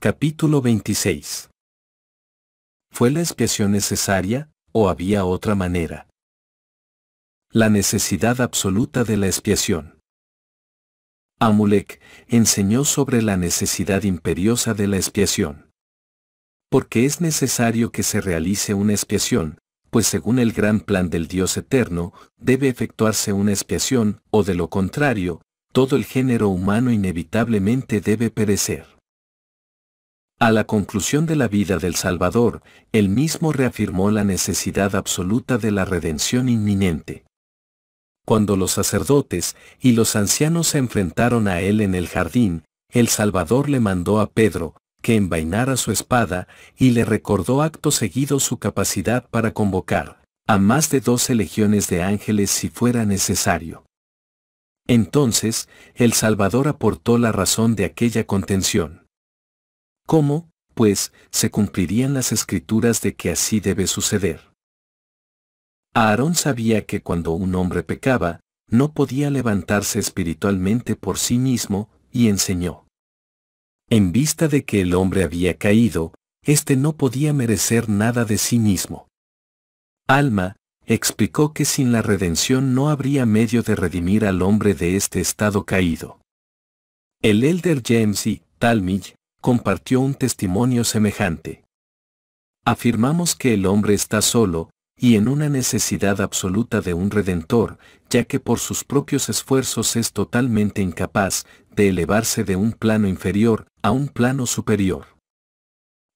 Capítulo 26. ¿Fue la expiación necesaria, o había otra manera? La necesidad absoluta de la expiación. Amulek enseñó sobre la necesidad imperiosa de la expiación. Porque es necesario que se realice una expiación, pues según el gran plan del Dios eterno, debe efectuarse una expiación, o de lo contrario, todo el género humano inevitablemente debe perecer. A la conclusión de la vida del Salvador, él mismo reafirmó la necesidad absoluta de la redención inminente. Cuando los sacerdotes y los ancianos se enfrentaron a él en el jardín, el Salvador le mandó a Pedro que envainara su espada y le recordó acto seguido su capacidad para convocar a más de 12 legiones de ángeles si fuera necesario. Entonces, el Salvador aportó la razón de aquella contención. ¿Cómo, pues, se cumplirían las escrituras de que así debe suceder? Aarón sabía que cuando un hombre pecaba, no podía levantarse espiritualmente por sí mismo, y enseñó. En vista de que el hombre había caído, éste no podía merecer nada de sí mismo. Alma explicó que sin la redención no habría medio de redimir al hombre de este estado caído. El elder James E. Talmage compartió un testimonio semejante. Afirmamos que el hombre está solo, y en una necesidad absoluta de un Redentor, ya que por sus propios esfuerzos es totalmente incapaz de elevarse de un plano inferior a un plano superior.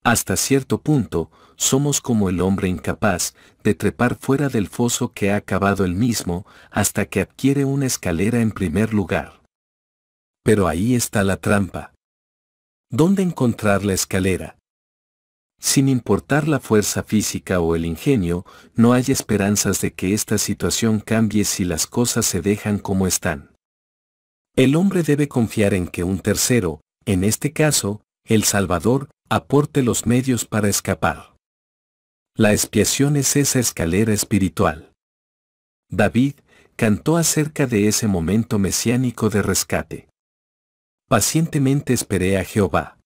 Hasta cierto punto, somos como el hombre incapaz de trepar fuera del foso que ha cavado él mismo, hasta que adquiere una escalera en primer lugar. Pero ahí está la trampa. ¿Dónde encontrar la escalera? Sin importar la fuerza física o el ingenio, no hay esperanzas de que esta situación cambie si las cosas se dejan como están. El hombre debe confiar en que un tercero, en este caso, el Salvador, aporte los medios para escapar. La expiación es esa escalera espiritual. David cantó acerca de ese momento mesiánico de rescate. Pacientemente esperé a Jehová.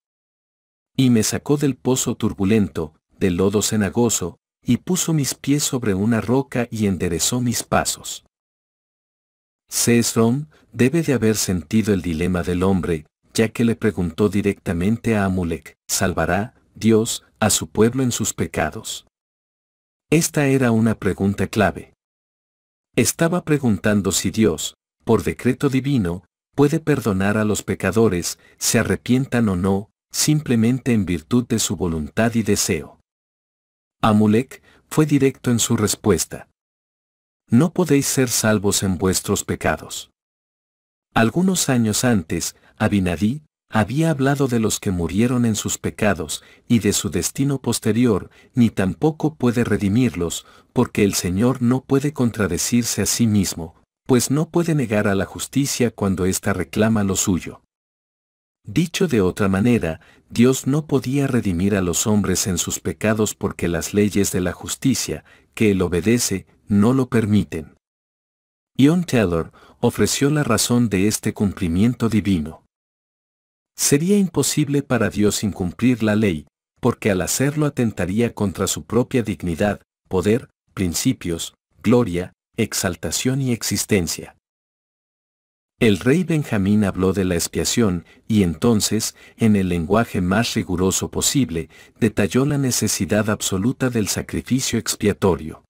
Y me sacó del pozo turbulento, del lodo cenagoso, y puso mis pies sobre una roca y enderezó mis pasos. Sesrom debe de haber sentido el dilema del hombre, ya que le preguntó directamente a Amulek, ¿salvará Dios a su pueblo en sus pecados? Esta era una pregunta clave. Estaba preguntando si Dios, por decreto divino, puede perdonar a los pecadores, se arrepientan o no, simplemente en virtud de su voluntad y deseo. Amulek fue directo en su respuesta. No podéis ser salvos en vuestros pecados. Algunos años antes, Abinadí había hablado de los que murieron en sus pecados y de su destino posterior, ni tampoco puede redimirlos, porque el Señor no puede contradecirse a sí mismo, pues no puede negar a la justicia cuando ésta reclama lo suyo. Dicho de otra manera, Dios no podía redimir a los hombres en sus pecados porque las leyes de la justicia, que él obedece, no lo permiten. John Taylor ofreció la razón de este cumplimiento divino. Sería imposible para Dios incumplir la ley, porque al hacerlo atentaría contra su propia dignidad, poder, principios, gloria, exaltación y existencia. El rey Benjamín habló de la expiación y entonces, en el lenguaje más riguroso posible, detalló la necesidad absoluta del sacrificio expiatorio.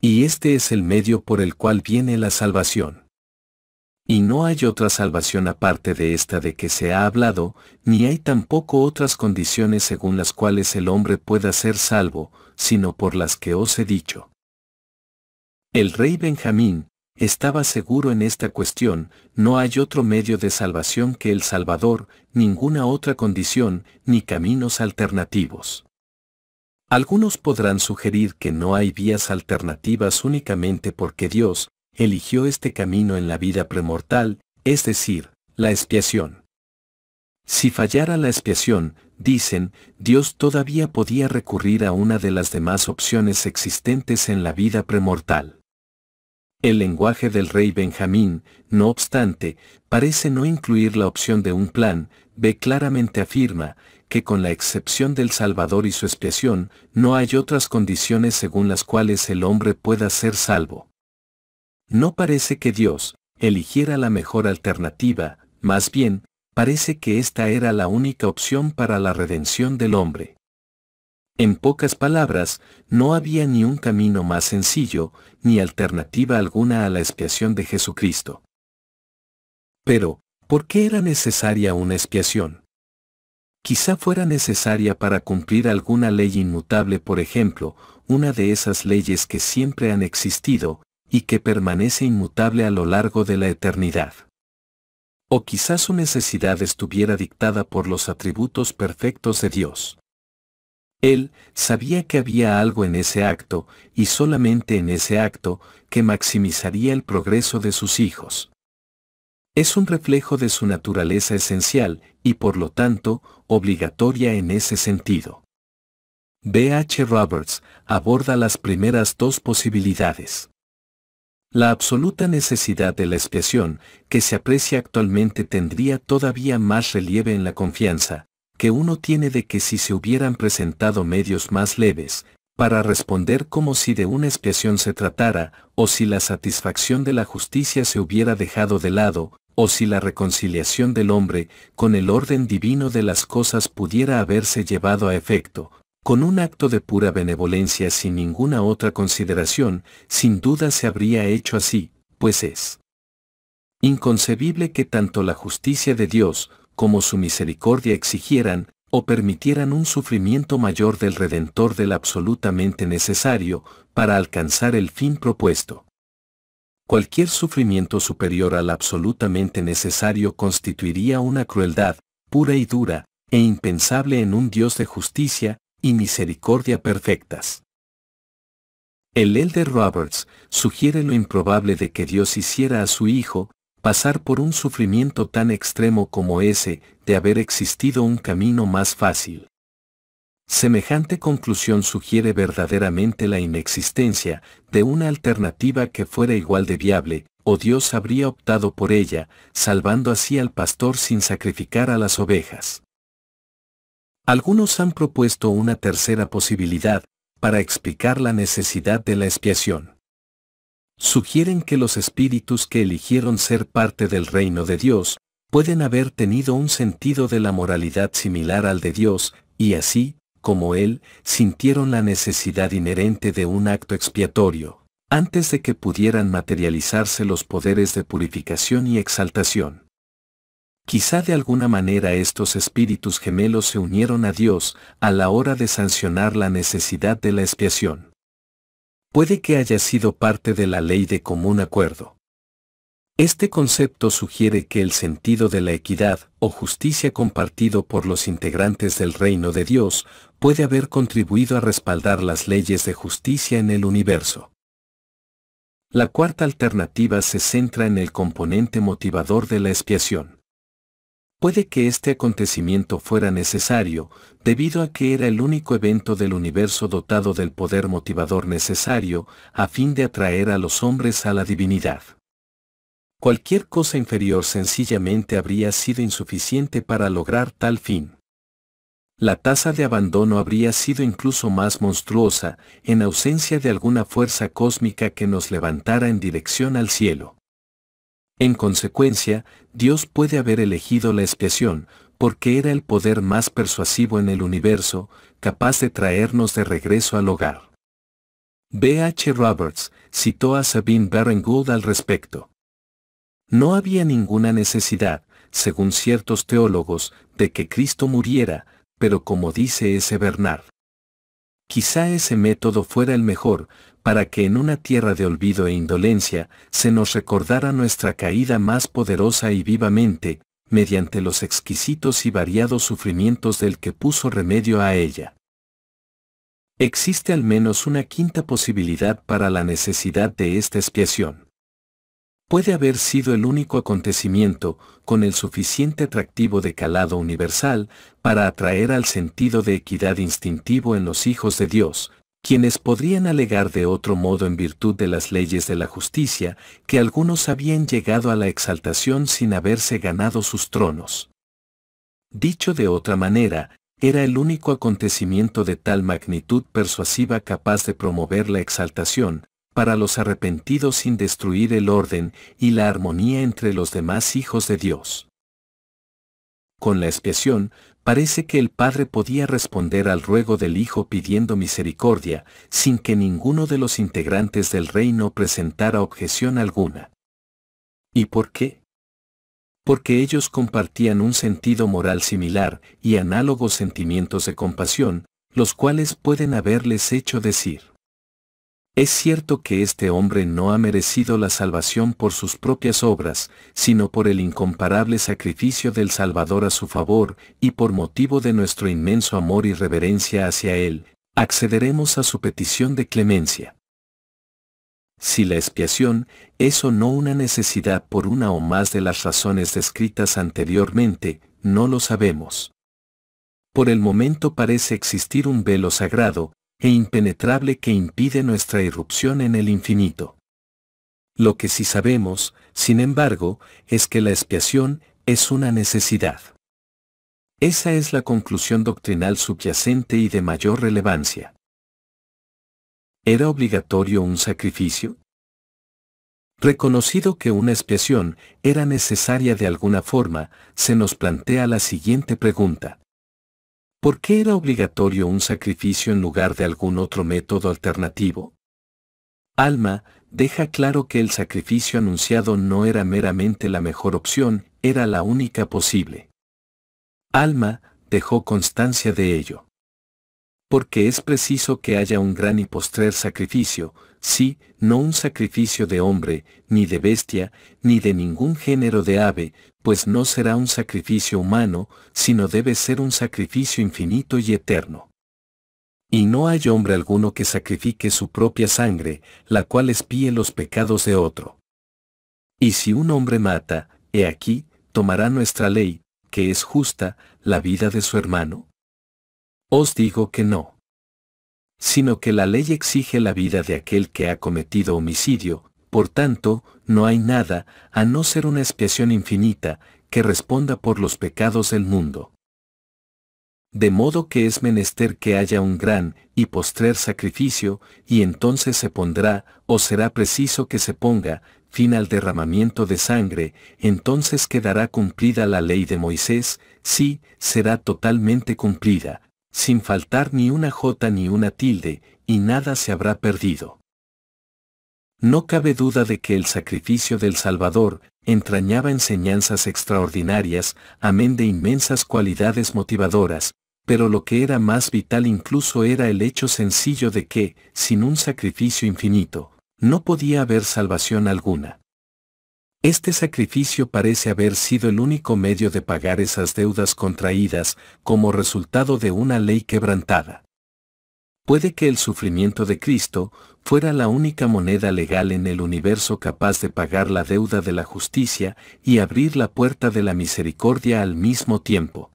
Y este es el medio por el cual viene la salvación. Y no hay otra salvación aparte de esta de que se ha hablado, ni hay tampoco otras condiciones según las cuales el hombre pueda ser salvo, sino por las que os he dicho. El rey Benjamín estaba seguro en esta cuestión, no hay otro medio de salvación que el Salvador, ninguna otra condición, ni caminos alternativos. Algunos podrán sugerir que no hay vías alternativas únicamente porque Dios eligió este camino en la vida premortal, es decir, la expiación. Si fallara la expiación, dicen, Dios todavía podía recurrir a una de las demás opciones existentes en la vida premortal. El lenguaje del rey Benjamín, no obstante, parece no incluir la opción de un plan B claramente afirma que con la excepción del Salvador y su expiación, no hay otras condiciones según las cuales el hombre pueda ser salvo. No parece que Dios eligiera la mejor alternativa, más bien, parece que esta era la única opción para la redención del hombre. En pocas palabras, no había ni un camino más sencillo, ni alternativa alguna a la expiación de Jesucristo. Pero, ¿por qué era necesaria una expiación? Quizá fuera necesaria para cumplir alguna ley inmutable, por ejemplo, una de esas leyes que siempre han existido, y que permanece inmutable a lo largo de la eternidad. O quizás su necesidad estuviera dictada por los atributos perfectos de Dios. Él sabía que había algo en ese acto, y solamente en ese acto, que maximizaría el progreso de sus hijos. Es un reflejo de su naturaleza esencial, y por lo tanto, obligatoria en ese sentido. B. H. Roberts aborda las primeras dos posibilidades. La absoluta necesidad de la expiación, que se aprecia actualmente, tendría todavía más relieve en la confianza que uno tiene de que si se hubieran presentado medios más leves, para responder como si de una expiación se tratara, o si la satisfacción de la justicia se hubiera dejado de lado, o si la reconciliación del hombre con el orden divino de las cosas pudiera haberse llevado a efecto, con un acto de pura benevolencia sin ninguna otra consideración, sin duda se habría hecho así, pues es inconcebible que tanto la justicia de Dios como su misericordia exigieran o permitieran un sufrimiento mayor del Redentor del absolutamente necesario para alcanzar el fin propuesto. Cualquier sufrimiento superior al absolutamente necesario constituiría una crueldad pura y dura e impensable en un Dios de justicia y misericordia perfectas. El elder Roberts sugiere lo improbable de que Dios hiciera a su Hijo pasar por un sufrimiento tan extremo como ese, de haber existido un camino más fácil. Semejante conclusión sugiere verdaderamente la inexistencia de una alternativa que fuera igual de viable, o Dios habría optado por ella, salvando así al pastor sin sacrificar a las ovejas. Algunos han propuesto una tercera posibilidad para explicar la necesidad de la expiación. Sugieren que los espíritus que eligieron ser parte del reino de Dios pueden haber tenido un sentido de la moralidad similar al de Dios, y así, como Él, sintieron la necesidad inherente de un acto expiatorio, antes de que pudieran materializarse los poderes de purificación y exaltación. Quizá de alguna manera estos espíritus gemelos se unieron a Dios a la hora de sancionar la necesidad de la expiación. Puede que haya sido parte de la ley de común acuerdo. Este concepto sugiere que el sentido de la equidad o justicia compartido por los integrantes del reino de Dios puede haber contribuido a respaldar las leyes de justicia en el universo. La cuarta alternativa se centra en el componente motivador de la expiación. Puede que este acontecimiento fuera necesario, debido a que era el único evento del universo dotado del poder motivador necesario, a fin de atraer a los hombres a la divinidad. Cualquier cosa inferior sencillamente habría sido insuficiente para lograr tal fin. La tasa de abandono habría sido incluso más monstruosa, en ausencia de alguna fuerza cósmica que nos levantara en dirección al cielo. En consecuencia, Dios puede haber elegido la expiación, porque era el poder más persuasivo en el universo, capaz de traernos de regreso al hogar. B. H. Roberts citó a Sabine Baring Gould al respecto. No había ninguna necesidad, según ciertos teólogos, de que Cristo muriera, pero como dice S. Bernard, quizá ese método fuera el mejor, para que en una tierra de olvido e indolencia se nos recordara nuestra caída más poderosa y vivamente, mediante los exquisitos y variados sufrimientos del que puso remedio a ella. Existe al menos una quinta posibilidad para la necesidad de esta expiación. Puede haber sido el único acontecimiento, con el suficiente atractivo de calado universal, para atraer al sentido de equidad instintivo en los hijos de Dios, quienes podrían alegar de otro modo en virtud de las leyes de la justicia, que algunos habían llegado a la exaltación sin haberse ganado sus tronos. Dicho de otra manera, era el único acontecimiento de tal magnitud persuasiva capaz de promover la exaltación, para los arrepentidos sin destruir el orden y la armonía entre los demás hijos de Dios. Con la expiación, parece que el Padre podía responder al ruego del Hijo pidiendo misericordia, sin que ninguno de los integrantes del reino presentara objeción alguna. ¿Y por qué? Porque ellos compartían un sentido moral similar y análogos sentimientos de compasión, los cuales pueden haberles hecho decir: es cierto que este hombre no ha merecido la salvación por sus propias obras, sino por el incomparable sacrificio del Salvador a su favor, y por motivo de nuestro inmenso amor y reverencia hacia él, accederemos a su petición de clemencia. Si la expiación es o no una necesidad por una o más de las razones descritas anteriormente, no lo sabemos. Por el momento parece existir un velo sagrado e impenetrable que impide nuestra irrupción en el infinito. Lo que sí sabemos, sin embargo, es que la expiación es una necesidad. Esa es la conclusión doctrinal subyacente y de mayor relevancia. ¿Era obligatorio un sacrificio? Reconocido que una expiación era necesaria de alguna forma, se nos plantea la siguiente pregunta: ¿por qué era obligatorio un sacrificio en lugar de algún otro método alternativo? Alma deja claro que el sacrificio anunciado no era meramente la mejor opción, era la única posible. Alma dejó constancia de ello. Porque es preciso que haya un gran y postrer sacrificio, sí, no un sacrificio de hombre, ni de bestia, ni de ningún género de ave, pues no será un sacrificio humano, sino debe ser un sacrificio infinito y eterno. Y no hay hombre alguno que sacrifique su propia sangre, la cual expíe los pecados de otro. Y si un hombre mata, he aquí, tomará nuestra ley, que es justa, la vida de su hermano. Os digo que no. Sino que la ley exige la vida de aquel que ha cometido homicidio, por tanto, no hay nada, a no ser una expiación infinita, que responda por los pecados del mundo. De modo que es menester que haya un gran y postrer sacrificio, y entonces se pondrá, o será preciso que se ponga, fin al derramamiento de sangre, entonces quedará cumplida la ley de Moisés, sí, será totalmente cumplida, sin faltar ni una jota ni una tilde, y nada se habrá perdido. No cabe duda de que el sacrificio del Salvador entrañaba enseñanzas extraordinarias, amén de inmensas cualidades motivadoras, pero lo que era más vital incluso era el hecho sencillo de que, sin un sacrificio infinito, no podía haber salvación alguna. Este sacrificio parece haber sido el único medio de pagar esas deudas contraídas como resultado de una ley quebrantada. Puede que el sufrimiento de Cristo fuera la única moneda legal en el universo capaz de pagar la deuda de la justicia y abrir la puerta de la misericordia al mismo tiempo.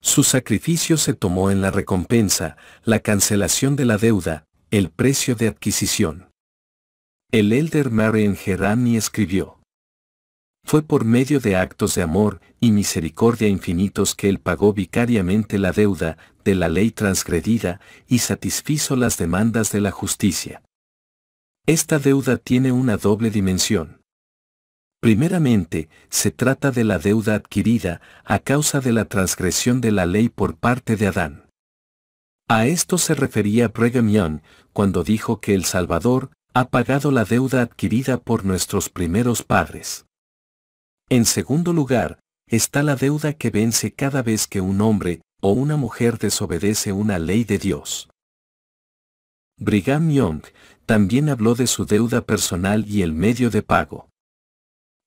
Su sacrificio se tomó en la recompensa, la cancelación de la deuda, el precio de adquisición. El elder Marian Gerani escribió: fue por medio de actos de amor y misericordia infinitos que él pagó vicariamente la deuda de la ley transgredida y satisfizo las demandas de la justicia. Esta deuda tiene una doble dimensión. Primeramente, se trata de la deuda adquirida a causa de la transgresión de la ley por parte de Adán. A esto se refería Brigham Young cuando dijo que el Salvador ha pagado la deuda adquirida por nuestros primeros padres. En segundo lugar, está la deuda que vence cada vez que un hombre o una mujer desobedece una ley de Dios. Brigham Young también habló de su deuda personal y el medio de pago.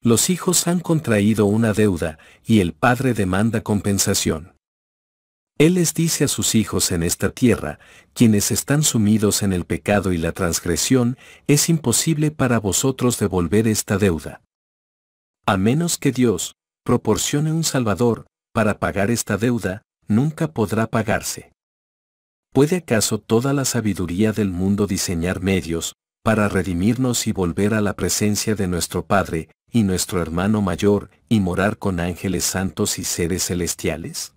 Los hijos han contraído una deuda y el padre demanda compensación. Él les dice a sus hijos en esta tierra, quienes están sumidos en el pecado y la transgresión, es imposible para vosotros devolver esta deuda. A menos que Dios proporcione un Salvador para pagar esta deuda, nunca podrá pagarse. ¿Puede acaso toda la sabiduría del mundo diseñar medios para redimirnos y volver a la presencia de nuestro Padre y nuestro hermano mayor, y morar con ángeles santos y seres celestiales?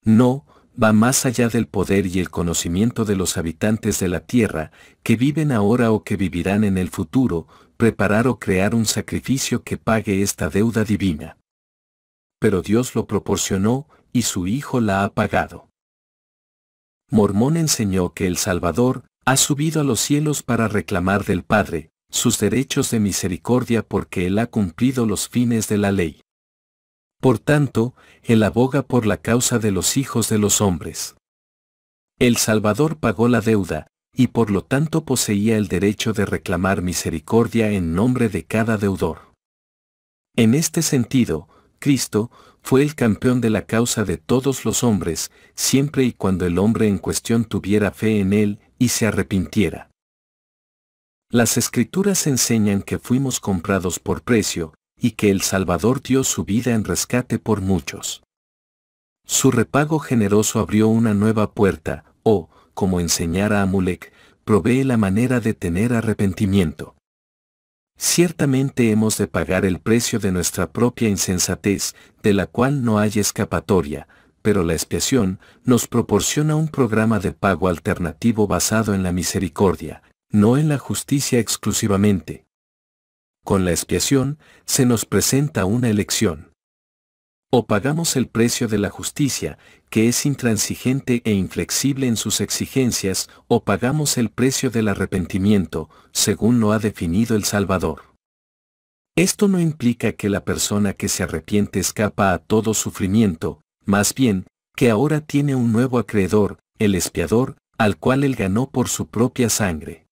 No, va más allá del poder y el conocimiento de los habitantes de la tierra, que viven ahora o que vivirán en el futuro, preparar o crear un sacrificio que pague esta deuda divina. Pero Dios lo proporcionó, y su Hijo la ha pagado. Mormón enseñó que el Salvador ha subido a los cielos para reclamar del Padre sus derechos de misericordia porque Él ha cumplido los fines de la ley. Por tanto, Él aboga por la causa de los hijos de los hombres. El Salvador pagó la deuda, y por lo tanto poseía el derecho de reclamar misericordia en nombre de cada deudor. En este sentido, Cristo fue el campeón de la causa de todos los hombres, siempre y cuando el hombre en cuestión tuviera fe en Él y se arrepintiera. Las Escrituras enseñan que fuimos comprados por precio, y que el Salvador dio su vida en rescate por muchos. Su repago generoso abrió una nueva puerta, o, como enseñara Amulek, provee la manera de tener arrepentimiento. Ciertamente hemos de pagar el precio de nuestra propia insensatez, de la cual no hay escapatoria, pero la expiación nos proporciona un programa de pago alternativo basado en la misericordia, no en la justicia exclusivamente. Con la expiación, se nos presenta una elección. O pagamos el precio de la justicia, que es intransigente e inflexible en sus exigencias, o pagamos el precio del arrepentimiento, según lo ha definido el Salvador. Esto no implica que la persona que se arrepiente escapa a todo sufrimiento, más bien, que ahora tiene un nuevo acreedor, el expiador, al cual él ganó por su propia sangre.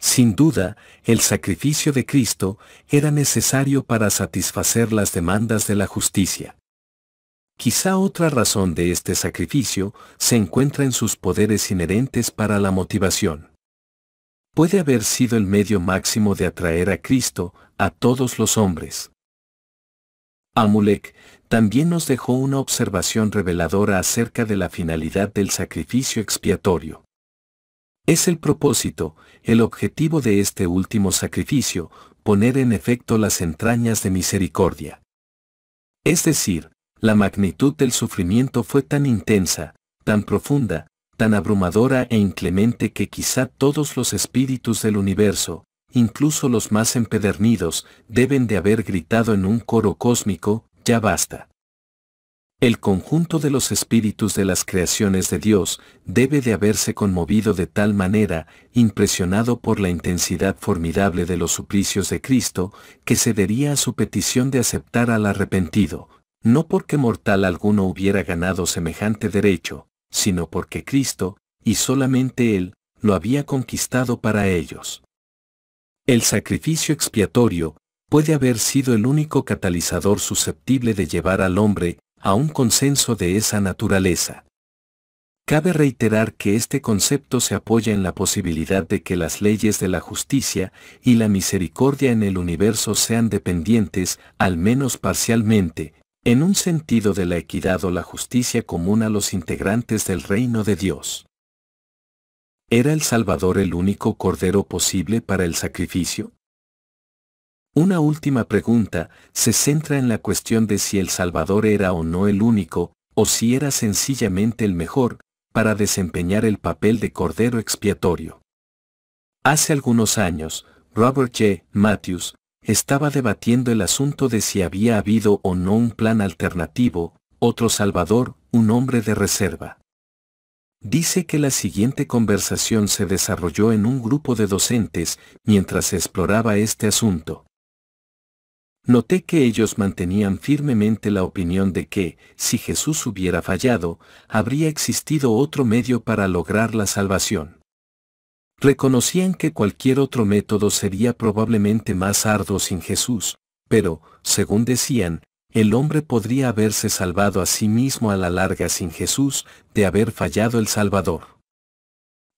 Sin duda, el sacrificio de Cristo era necesario para satisfacer las demandas de la justicia. Quizá otra razón de este sacrificio se encuentra en sus poderes inherentes para la motivación. Puede haber sido el medio máximo de atraer a Cristo a todos los hombres. Amulek también nos dejó una observación reveladora acerca de la finalidad del sacrificio expiatorio. Es el propósito, el objetivo de este último sacrificio, poner en efecto las entrañas de misericordia. Es decir, la magnitud del sufrimiento fue tan intensa, tan profunda, tan abrumadora e inclemente que quizá todos los espíritus del universo, incluso los más empedernidos, deben de haber gritado en un coro cósmico, «Ya basta». El conjunto de los espíritus de las creaciones de Dios debe de haberse conmovido de tal manera, impresionado por la intensidad formidable de los suplicios de Cristo, que cedería a su petición de aceptar al arrepentido, no porque mortal alguno hubiera ganado semejante derecho, sino porque Cristo, y solamente Él, lo había conquistado para ellos. El sacrificio expiatorio puede haber sido el único catalizador susceptible de llevar al hombre a un consenso de esa naturaleza. Cabe reiterar que este concepto se apoya en la posibilidad de que las leyes de la justicia y la misericordia en el universo sean dependientes, al menos parcialmente, en un sentido de la equidad o la justicia común a los integrantes del reino de Dios. ¿Era el Salvador el único cordero posible para el sacrificio? Una última pregunta se centra en la cuestión de si el Salvador era o no el único, o si era sencillamente el mejor, para desempeñar el papel de cordero expiatorio. Hace algunos años, Robert J. Matthews estaba debatiendo el asunto de si había habido o no un plan alternativo, otro Salvador, un hombre de reserva. Dice que la siguiente conversación se desarrolló en un grupo de docentes mientras se exploraba este asunto. Noté que ellos mantenían firmemente la opinión de que, si Jesús hubiera fallado, habría existido otro medio para lograr la salvación. Reconocían que cualquier otro método sería probablemente más arduo sin Jesús, pero, según decían, el hombre podría haberse salvado a sí mismo a la larga sin Jesús, de haber fallado el Salvador.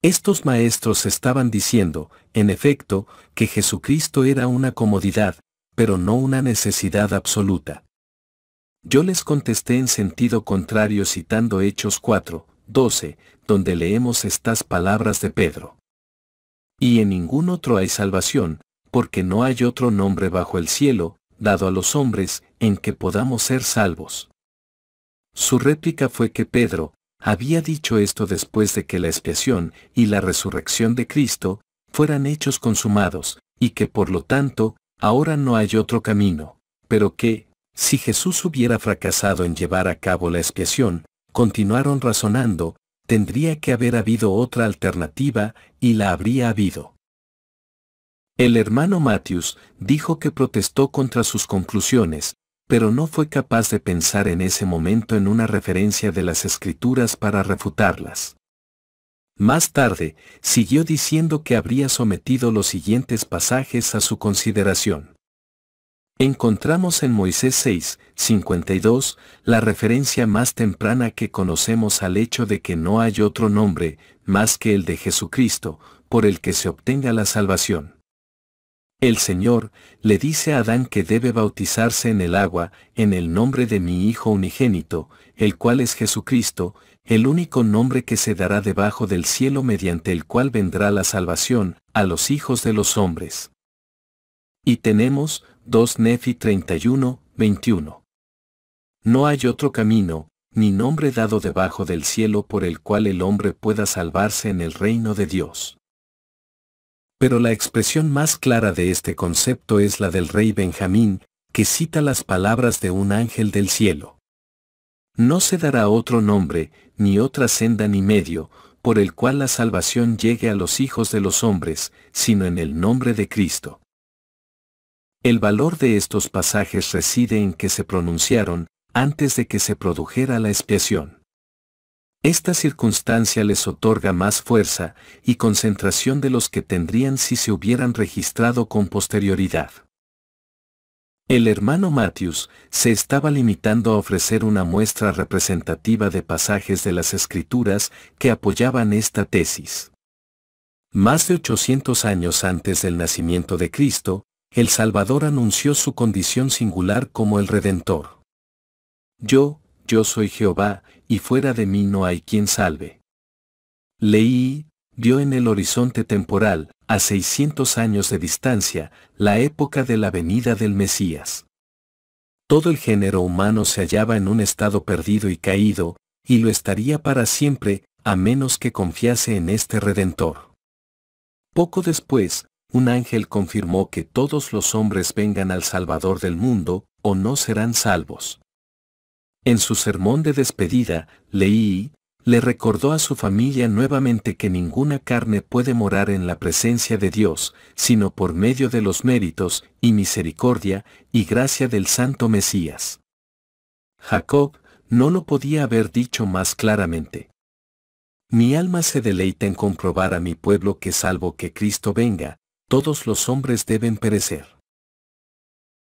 Estos maestros estaban diciendo, en efecto, que Jesucristo era una comodidad, pero no una necesidad absoluta. Yo les contesté en sentido contrario citando Hechos 4:12, donde leemos estas palabras de Pedro. Y en ningún otro hay salvación, porque no hay otro nombre bajo el cielo, dado a los hombres, en que podamos ser salvos. Su réplica fue que Pedro había dicho esto después de que la expiación y la resurrección de Cristo fueran hechos consumados, y que por lo tanto, ahora no hay otro camino, pero que, si Jesús hubiera fracasado en llevar a cabo la expiación, continuaron razonando, tendría que haber habido otra alternativa, y la habría habido. El hermano Matthews dijo que protestó contra sus conclusiones, pero no fue capaz de pensar en ese momento en una referencia de las Escrituras para refutarlas. Más tarde, siguió diciendo que habría sometido los siguientes pasajes a su consideración. Encontramos en Moisés 6:52 la referencia más temprana que conocemos al hecho de que no hay otro nombre, más que el de Jesucristo, por el que se obtenga la salvación. El Señor le dice a Adán que debe bautizarse en el agua, en el nombre de mi Hijo unigénito, el cual es Jesucristo, el único nombre que se dará debajo del cielo mediante el cual vendrá la salvación a los hijos de los hombres. Y tenemos 2 Nefi 31:21. No hay otro camino, ni nombre dado debajo del cielo por el cual el hombre pueda salvarse en el reino de Dios. Pero la expresión más clara de este concepto es la del rey Benjamín, que cita las palabras de un ángel del cielo. No se dará otro nombre, ni otra senda ni medio, por el cual la salvación llegue a los hijos de los hombres, sino en el nombre de Cristo. El valor de estos pasajes reside en que se pronunciaron antes de que se produjera la expiación. Esta circunstancia les otorga más fuerza y concentración de los que tendrían si se hubieran registrado con posterioridad. El hermano Matthews se estaba limitando a ofrecer una muestra representativa de pasajes de las Escrituras que apoyaban esta tesis. Más de 800 años antes del nacimiento de Cristo, el Salvador anunció su condición singular como el Redentor. Yo soy Jehová, y fuera de mí no hay quien salve. Leí, vio en el horizonte temporal, a 600 años de distancia, la época de la venida del Mesías. Todo el género humano se hallaba en un estado perdido y caído, y lo estaría para siempre, a menos que confiase en este Redentor. Poco después, un ángel confirmó que todos los hombres vengan al Salvador del mundo, o no serán salvos. En su sermón de despedida, Leí le recordó a su familia nuevamente que ninguna carne puede morar en la presencia de Dios, sino por medio de los méritos, y misericordia, y gracia del Santo Mesías. Jacob no lo podía haber dicho más claramente. Mi alma se deleita en comprobar a mi pueblo que salvo que Cristo venga, todos los hombres deben perecer.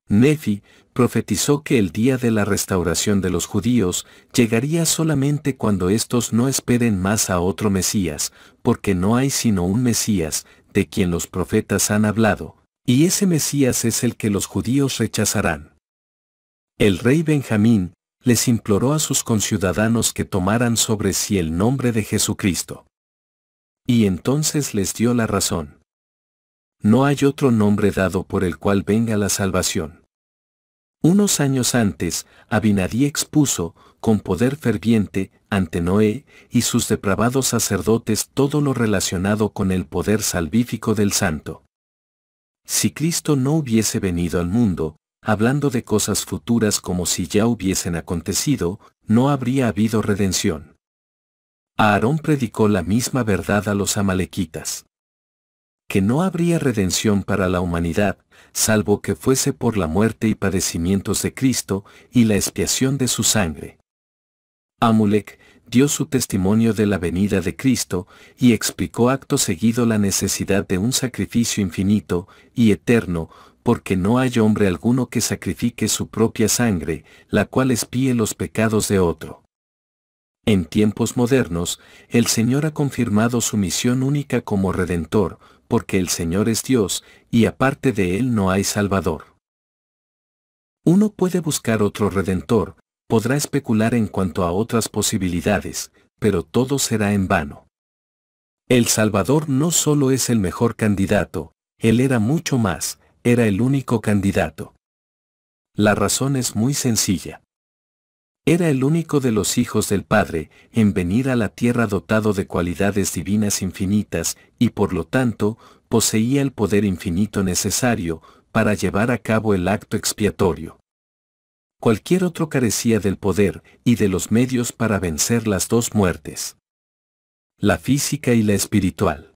Nefi profetizó que el día de la restauración de los judíos llegaría solamente cuando éstos no esperen más a otro Mesías, porque no hay sino un Mesías, de quien los profetas han hablado, y ese Mesías es el que los judíos rechazarán. El rey Benjamín les imploró a sus conciudadanos que tomaran sobre sí el nombre de Jesucristo. Y entonces les dio la razón. No hay otro nombre dado por el cual venga la salvación. Unos años antes, Abinadí expuso, con poder ferviente, ante Noé y sus depravados sacerdotes todo lo relacionado con el poder salvífico del Santo. Si Cristo no hubiese venido al mundo, hablando de cosas futuras como si ya hubiesen acontecido, no habría habido redención. Aarón predicó la misma verdad a los amalequitas. Que no habría redención para la humanidad, salvo que fuese por la muerte y padecimientos de Cristo y la expiación de su sangre. Amulek dio su testimonio de la venida de Cristo y explicó acto seguido la necesidad de un sacrificio infinito y eterno, porque no hay hombre alguno que sacrifique su propia sangre, la cual expíe los pecados de otro. En tiempos modernos, el Señor ha confirmado su misión única como Redentor, porque el Señor es Dios, y aparte de Él no hay Salvador. Uno puede buscar otro Redentor, podrá especular en cuanto a otras posibilidades, pero todo será en vano. El Salvador no solo es el mejor candidato, Él era mucho más, era el único candidato. La razón es muy sencilla. Era el único de los hijos del Padre en venir a la tierra dotado de cualidades divinas infinitas y por lo tanto poseía el poder infinito necesario para llevar a cabo el acto expiatorio. Cualquier otro carecía del poder y de los medios para vencer las dos muertes, la física y la espiritual.